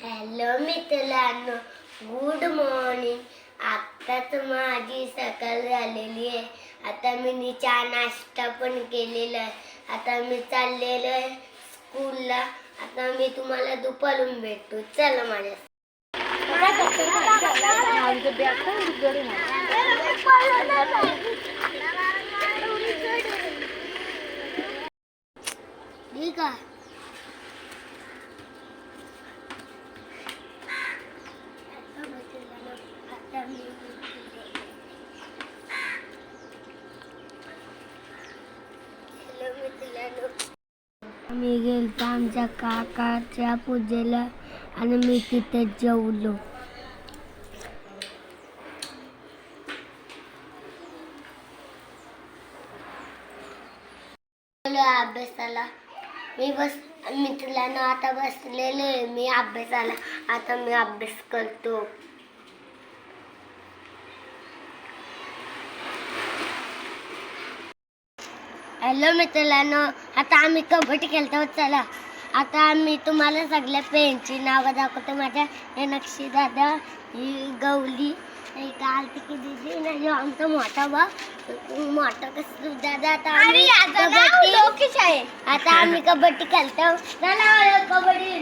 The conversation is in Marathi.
हॅलो मित्रांनो, गुड मॉर्निंग. आत्ताच माझी सकाळ झालेली आहे. आता मी चहा नाश्ता पण केलेला आहे. आता मी चाललेलो आहे स्कूलला. आता मी तुम्हाला दुपारून भेटतो. चला माझ्या. ठीक आहे. मी गेलतो आमच्या काकाच्या पूजेला आणि मी तिथे जेवलो. अभ्यासाला मित्रांनो आता बसलेले मी अभ्यासाला. आता मी अभ्यास करतो. हॅलो मित्रांनो, आता आम्ही कबड्डी खेळतो. चला आता मी तुम्हाला सगळ्या पेनची नावं दाखवतो. माझ्या हे नक्षी दादा, ही गवली, आलती की दिदी ना, जो आमचा मोठा मोठा कसं दादा. आता आम्ही कबड्डी खेळतो. चला कबड्डी.